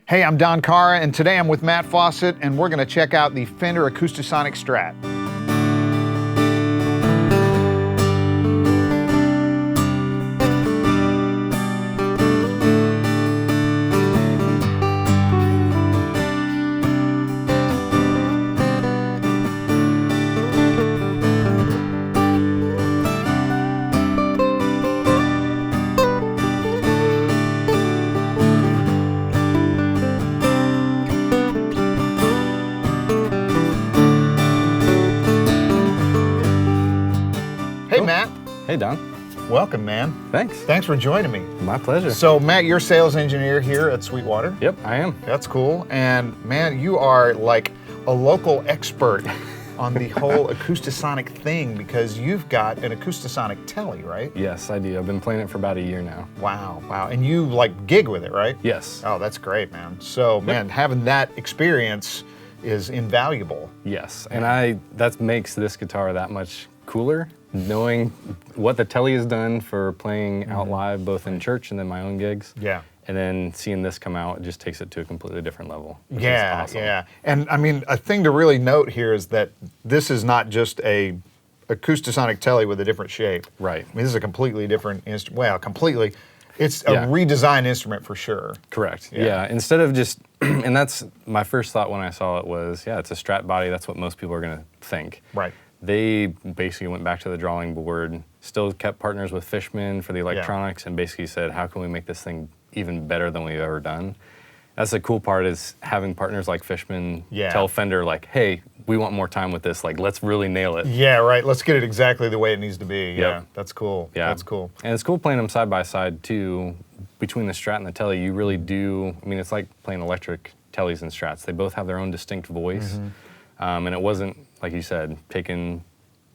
Hey, I'm Don Carr, and today I'm with Matt Fawcett, and we're going to check out the Fender Acoustasonic Strat. Hey, Matt. Hey, Don. Welcome, man. Thanks. Thanks for joining me. My pleasure. So, Matt, you're sales engineer here at Sweetwater. Yep, I am. That's cool. And, man, you are like a local expert on the whole Acoustasonic thing because you've got an Acoustasonic Telly, right? Yes, I do. I've been playing it for about a year now. Wow, wow. And you, like, gig with it, right? Yes. Oh, that's great, man. So, man, having that experience is invaluable. Yes, and that makes this guitar that much cooler, knowing what the Telly has done for playing out live, both in church and then my own gigs. Yeah. And then seeing this come out, it just takes it to a completely different level. Which is Yeah, awesome. yeah. And I mean, a thing to really note here is that this is not just a Acoustasonic Telly with a different shape. Right. I mean, this is a completely different instrument. Well, completely. It's a Yeah. redesigned instrument for sure. Correct. Yeah. Yeah. Instead of just, and that's my first thought when I saw it was, yeah, it's a Strat body. That's what most people are going to think. Right. They basically went back to the drawing board, still kept partners with Fishman for the electronics, and basically said, how can we make this thing even better than we've ever done? That's the cool part, is having partners like Fishman tell Fender, like, hey, we want more time with this, like, let's really nail it. Yeah, right. Let's get it exactly the way it needs to be. Yep. Yeah, that's cool. Yeah. That's cool. And it's cool playing them side by side, too. Between the Strat and the Telly, you really do, I mean, it's like playing electric Tellys and Strats. They both have their own distinct voice. And it wasn't, like you said, taking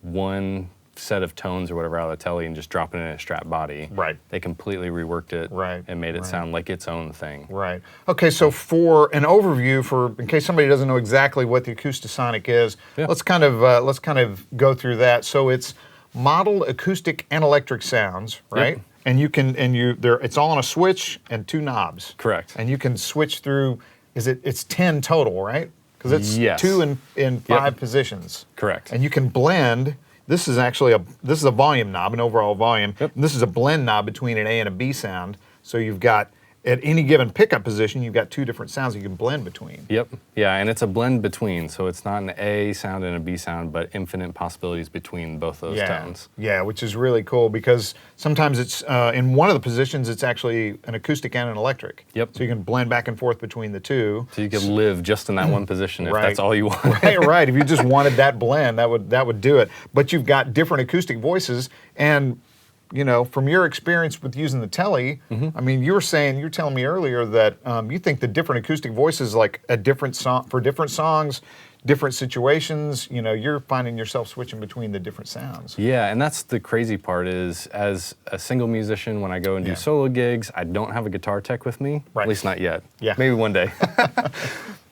one set of tones or whatever out of the Telly and just dropping it in a Strat body. Right. They completely reworked it Right. and made it sound like its own thing. Right. Okay, so for an overview, in case somebody doesn't know exactly what the Acoustasonic is, let's kind of go through that. So it's modeled acoustic and electric sounds, right? Yep. And it's all on a switch and two knobs. Correct. And you can switch through. It's 10 total, right? Because it's two in five positions. Correct. And you can blend. This is actually a volume knob, an overall volume. Yep. And this is a blend knob between an A and a B sound. So you've got, at any given pickup position, you've got two different sounds you can blend between. Yep. Yeah, and it's a blend between, so it's not an A sound and a B sound, but infinite possibilities between both those tones. Yeah, which is really cool because sometimes it's, in one of the positions, it's actually an acoustic and an electric. Yep. So you can blend back and forth between the two. So you could live just in that one position if that's all you want. Right. If you just wanted that blend, that would do it. But you've got different acoustic voices, and you know, from your experience with using the Telly, I mean, you were telling me earlier that you think the different acoustic voices, like a different song for different songs, different situations, you know, you're finding yourself switching between the different sounds. Yeah, and that's the crazy part is, as a single musician, when I go and do solo gigs, I don't have a guitar tech with me, at least not yet. Yeah. Maybe one day.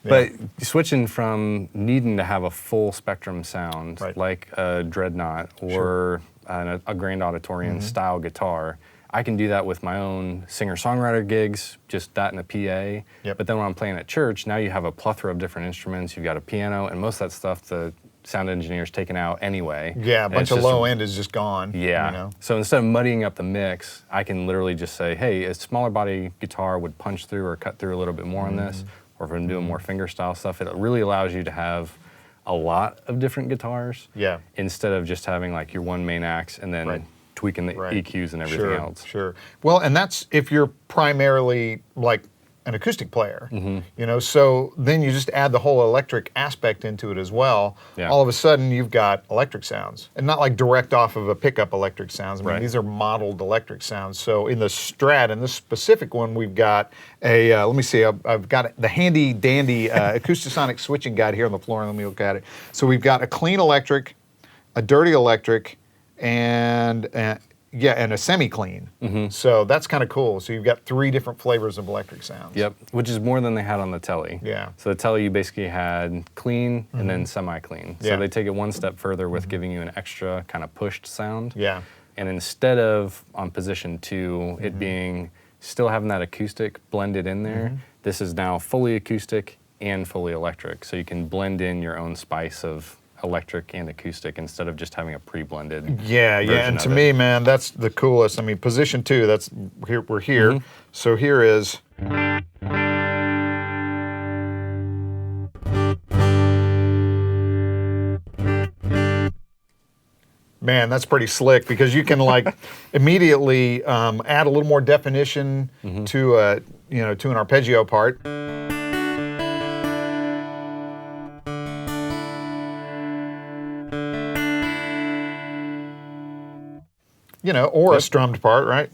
But switching from needing to have a full spectrum sound, like a dreadnought or a grand auditorium style guitar, I can do that with my own singer-songwriter gigs, just that and a PA. But then when I'm playing at church, now you have a plethora of different instruments. You've got a piano, and most of that stuff the sound engineer's taken out anyway. Yeah, a bunch of low end is just gone. Yeah. You know? So instead of muddying up the mix, I can literally just say, hey, a smaller body guitar would punch through or cut through a little bit more on this, or if I'm doing more fingerstyle stuff, it really allows you to have a lot of different guitars instead of just having like your one main axe and then tweaking the EQs and everything else. Sure. Well, and that's if you're primarily like an acoustic player, you know, so then you just add the whole electric aspect into it as well. All of a sudden you've got electric sounds, and not like direct off of a pickup electric sounds. I mean, these are modeled electric sounds. So in the Strat, in this specific one, we've got a, let me see, I've got the handy dandy Acoustasonic switching guide here on the floor, and let me look at it. So we've got a clean electric, a dirty electric, and a semi-clean. So that's kind of cool. So you've got 3 different flavors of electric sounds. Yep, which is more than they had on the Telly. Yeah. So the Telly, you basically had clean and then semi-clean. So they take it one step further with giving you an extra kind of pushed sound. Yeah. And instead of on position 2, it being still having that acoustic blended in there. This is now fully acoustic and fully electric. So you can blend in your own spice of electric and acoustic instead of just having a pre-blended Yeah, and to me, man, that's the coolest. I mean, position 2, that's here, we're here. So here is man, that's pretty slick because you can like immediately add a little more definition to to an arpeggio part. You know, or a strummed part, right?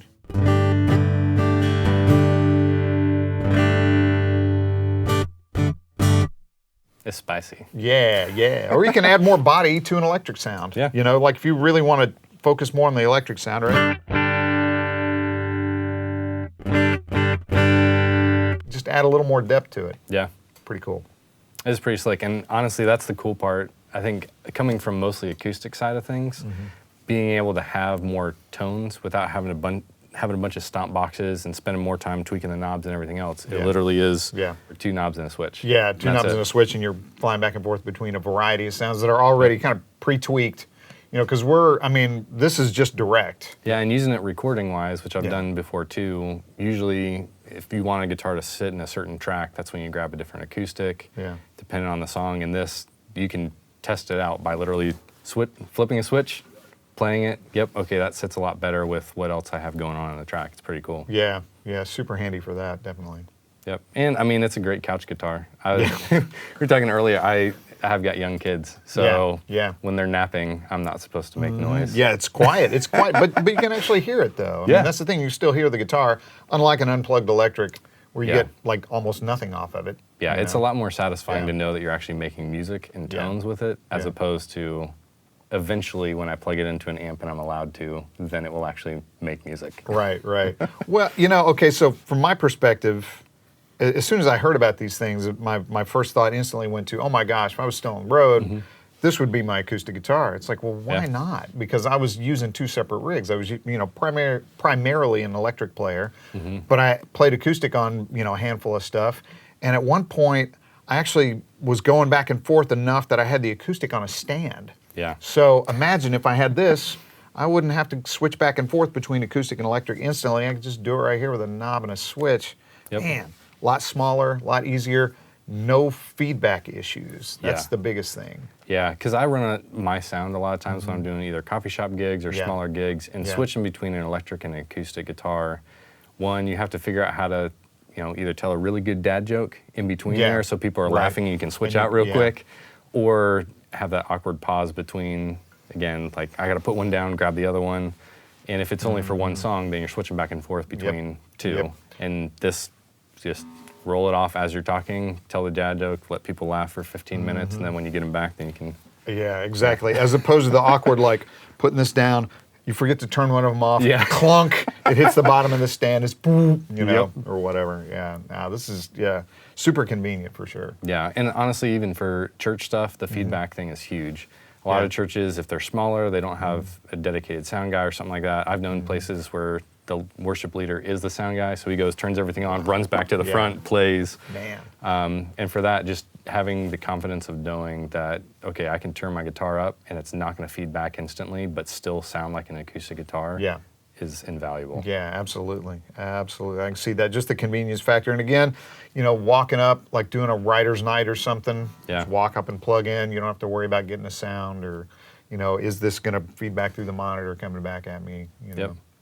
It's spicy. Yeah. Or you can add more body to an electric sound. Yeah. You know, like if you really want to focus more on the electric sound, right? Just add a little more depth to it. Yeah. Pretty cool. It's pretty slick. And honestly, that's the cool part. I think coming from mostly acoustic side of things, being able to have more tones without having a bunch of stomp boxes and spending more time tweaking the knobs and everything else. It literally is 2 knobs and a switch. Yeah, 2 knobs and a switch, and you're flying back and forth between a variety of sounds that are already kind of pre-tweaked. You know, because this is just direct. Yeah, and using it recording-wise, which I've done before too, usually if you want a guitar to sit in a certain track, that's when you grab a different acoustic, depending on the song. And this, you can test it out by literally flipping a switch, playing it. Yep, okay, that sits a lot better with what else I have going on the track. It's pretty cool. Yeah, super handy for that, definitely. Yep, and I mean, it's a great couch guitar. We were talking earlier, I have got young kids, so when they're napping, I'm not supposed to make noise. Yeah, it's quiet, but you can actually hear it though. I mean, that's the thing, you still hear the guitar, unlike an unplugged electric, where you get like almost nothing off of it. Yeah, it's a lot more satisfying to know that you're actually making music and tones with it, as opposed to eventually when I plug it into an amp and I'm allowed to, then it will actually make music. Right. Well, you know, okay, so from my perspective, as soon as I heard about these things, my first thought instantly went to, oh my gosh, if I was still on the road, this would be my acoustic guitar. It's like, well, why not? Because I was using 2 separate rigs. I was, primarily an electric player, but I played acoustic on, a handful of stuff. And at one point, I actually was going back and forth enough that I had the acoustic on a stand. Yeah. So imagine if I had this, I wouldn't have to switch back and forth between acoustic and electric instantly. I could just do it right here with a knob and a switch. Man, a lot smaller, a lot easier, no feedback issues. That's the biggest thing. Yeah, because I run my sound a lot of times when I'm doing either coffee shop gigs or smaller gigs, and switching between an electric and an acoustic guitar, one, you have to figure out how to either tell a really good dad joke in between there so people are laughing and you can switch out real quick, or have that awkward pause between, again, like I got to put one down, grab the other one. And if it's only for one song, then you're switching back and forth between 2. And this, just roll it off as you're talking, tell the dad joke, let people laugh for 15 minutes, and then when you get them back, then you can... Yeah, exactly. As opposed to the awkward, like, putting this down, you forget to turn one of them off, clunk, it hits the bottom of the stand, it's boom, or whatever. Yeah, this is, super convenient for sure. Yeah, and honestly, even for church stuff, the feedback thing is huge. A lot of churches, if they're smaller, they don't have a dedicated sound guy or something like that. I've known places where the worship leader is the sound guy, so he goes, turns everything on, runs back to the front, plays. And for that, just having the confidence of knowing that, okay, I can turn my guitar up and it's not going to feed back instantly, but still sound like an acoustic guitar is invaluable. Yeah, absolutely. I can see that, just the convenience factor. And again, walking up, like doing a writer's night or something, just walk up and plug in. You don't have to worry about getting a sound or, is this going to feed back through the monitor coming back at me?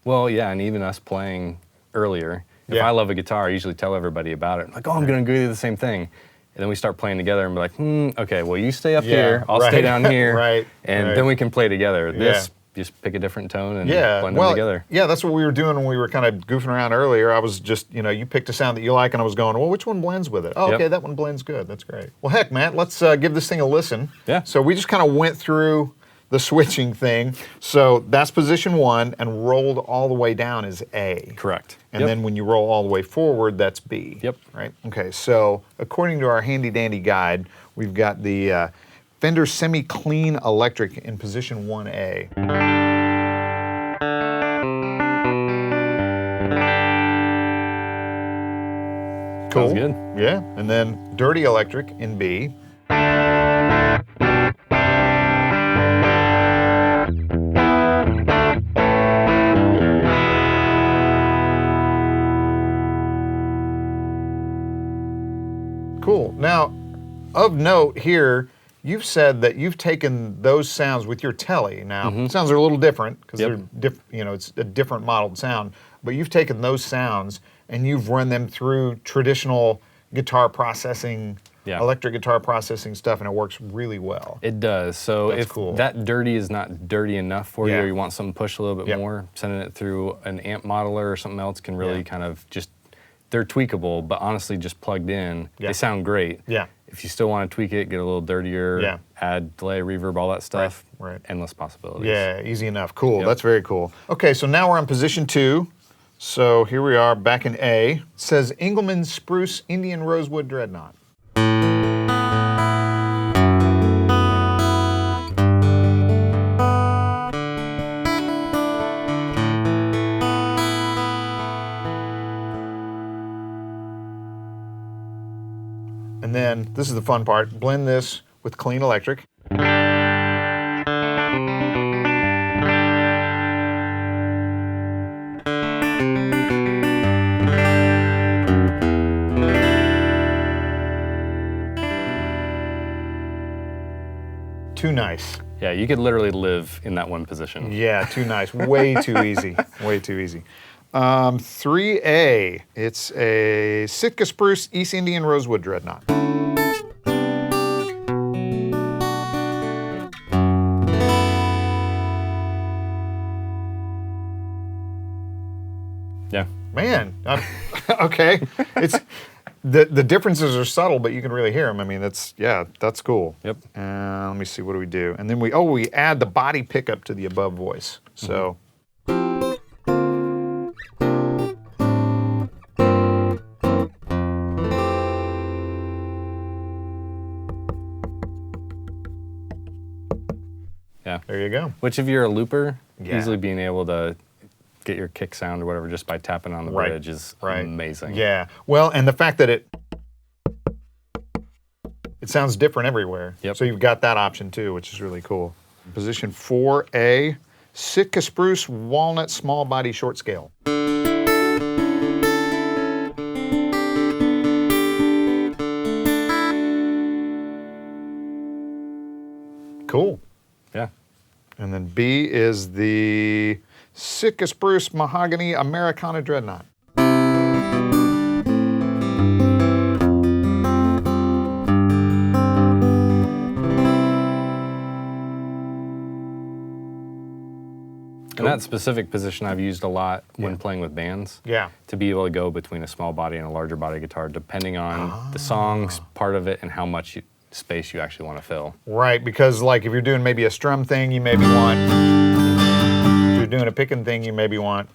Well, yeah, and even us playing earlier, if I love a guitar, I usually tell everybody about it. Like, oh, I'm going to do the same thing. And then we start playing together and be like, okay, well, you stay up here, I'll stay down here, and then we can play together. This, just pick a different tone and blend them together. Yeah, that's what we were doing when we were kind of goofing around earlier. I was just, you picked a sound that you like, and I was going, well, which one blends with it? Oh, okay, that one blends good. That's great. Well, heck, Matt, let's give this thing a listen. Yeah. So we just kind of went through the switching thing. So that's position 1, and rolled all the way down is A. Correct. And then when you roll all the way forward, that's B. Yep. Right? Okay, so according to our handy-dandy guide, we've got the Fender Semi-Clean Electric in position 1A. Cool. Sounds good. Yeah, and then dirty electric in B. Cool. Now, of note here, you've said that you've taken those sounds with your telly. Now, sounds are a little different because it's a different modeled sound. But you've taken those sounds and you've run them through traditional guitar processing, electric guitar processing stuff, and it works really well. It does. So That's if cool. that dirty is not dirty enough for you, or you want something pushed a little bit more, sending it through an amp modeler or something else can really kind of just, they're tweakable, but honestly just plugged in, they sound great. Yeah. If you still want to tweak it, get a little dirtier, add delay, reverb, all that stuff, endless possibilities. Yeah, easy enough. Cool. That's very cool. Okay, so now we're on position 2. So here we are back in A. It says Engelmann Spruce Indian Rosewood Dreadnought. And then, this is the fun part, blend this with clean electric. Too nice. Yeah, you could literally live in that one position. Yeah, too nice. Way too easy. Way too easy. 3A. It's a Sitka Spruce East Indian Rosewood Dreadnought. Yeah. Man, okay. It's the differences are subtle, but you can really hear them. I mean, that's cool. Yep. Let me see, what do we do? And then we add the body pickup to the above voice. So. Yeah. There you go. Which if you're a looper, easily being able to get your kick sound or whatever just by tapping on the bridge is amazing. Yeah. Well, and the fact that it sounds different everywhere. Yep. So you've got that option too, which is really cool. Position 4A, Sitka Spruce Walnut Small Body Short Scale. Cool. Yeah. And then B is the Sitka Spruce Mahogany Americana Dreadnought. In that specific position, I've used a lot when playing with bands. Yeah. To be able to go between a small body and a larger body guitar, depending on the songs, part of it, and how much space you actually want to fill. Right, because like if you're doing maybe a strum thing, you maybe want, if you're doing a picking thing, you maybe want.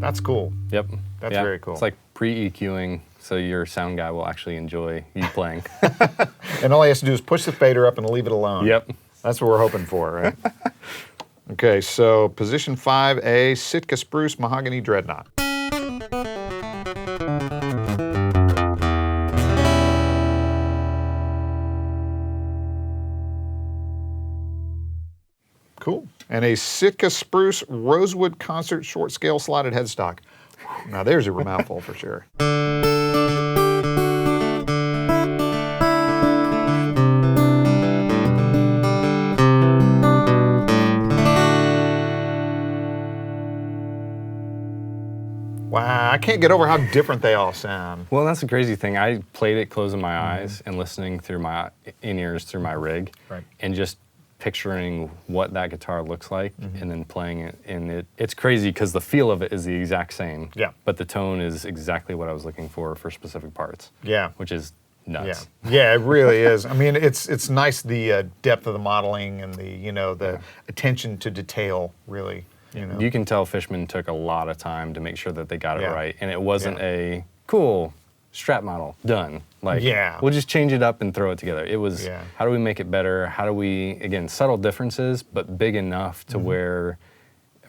That's cool. Yep. That's very cool. It's like pre-EQing, so your sound guy will actually enjoy you playing. And all he has to do is push the fader up and leave it alone. Yep. That's what we're hoping for, right? Okay, so position 5A, Sitka Spruce Mahogany Dreadnought. Cool. And a Sitka Spruce Rosewood Concert Short Scale Slotted Headstock. Now there's a mouthful for sure. Wow, I can't get over how different they all sound. Well, that's the crazy thing. I played it closing my eyes and listening through my in-ears through my rig, and just picturing what that guitar looks like, and then playing it. And it's crazy because the feel of it is the exact same. Yeah. But the tone is exactly what I was looking for specific parts. Yeah. Which is nuts. Yeah, yeah, it really is. I mean, it's nice, the depth of the modeling and the attention to detail, really. You can tell Fishman took a lot of time to make sure that they got it right, and it wasn't a cool Strat model, done. Like, Yeah. we'll just change it up and throw it together. It was, how do we make it better? How do we, again, subtle differences, but big enough to where,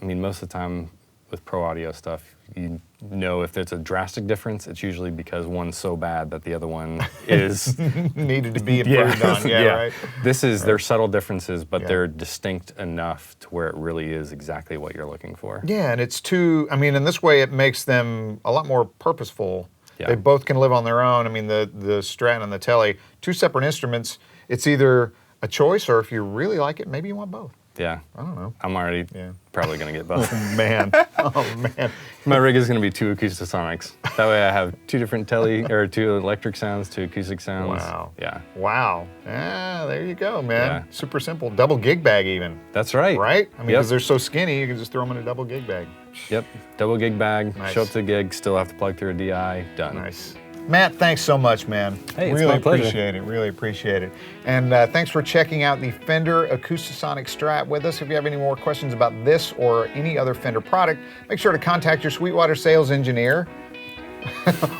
I mean, most of the time with pro audio stuff, you know if there's a drastic difference, it's usually because one's so bad that the other one is needed to be improved on. Yeah, right. This is, they're subtle differences, but they're distinct enough to where it really is exactly what you're looking for. Yeah, and it's I mean, in this way, it makes them a lot more purposeful. Yeah. They both can live on their own. I mean, the Strat and the Tele, two separate instruments. It's either a choice, or if you really like it, maybe you want both. Yeah. I don't know. I'm already probably going to get both. Oh, man. Oh, man. My rig is going to be 2 Acoustasonics. That way I have 2 different or 2 electric sounds, 2 acoustic sounds. Wow. Yeah. Wow. Yeah, there you go, man. Yeah. Super simple. Double gig bag even. That's right. Right? I mean, because they're so skinny, you can just throw them in a double gig bag. Yep. Double gig bag, Nice. show up to a gig, still have to plug through a DI, done. Nice. Matt, thanks so much, man. Hey, it's really my pleasure. appreciate it. Really appreciate it. And thanks for checking out the Fender Acoustasonic Strat with us. If you have any more questions about this or any other Fender product, make sure to contact your Sweetwater sales engineer.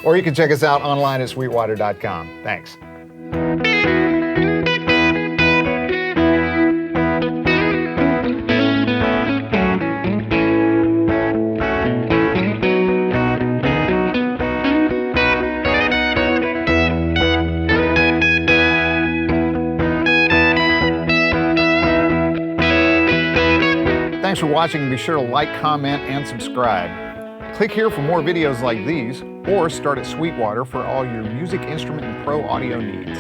Or you can check us out online at sweetwater.com. Thanks. Thanks for watching, and be sure to like, comment, and subscribe. Click here for more videos like these, or start at Sweetwater for all your music instrument and pro audio needs.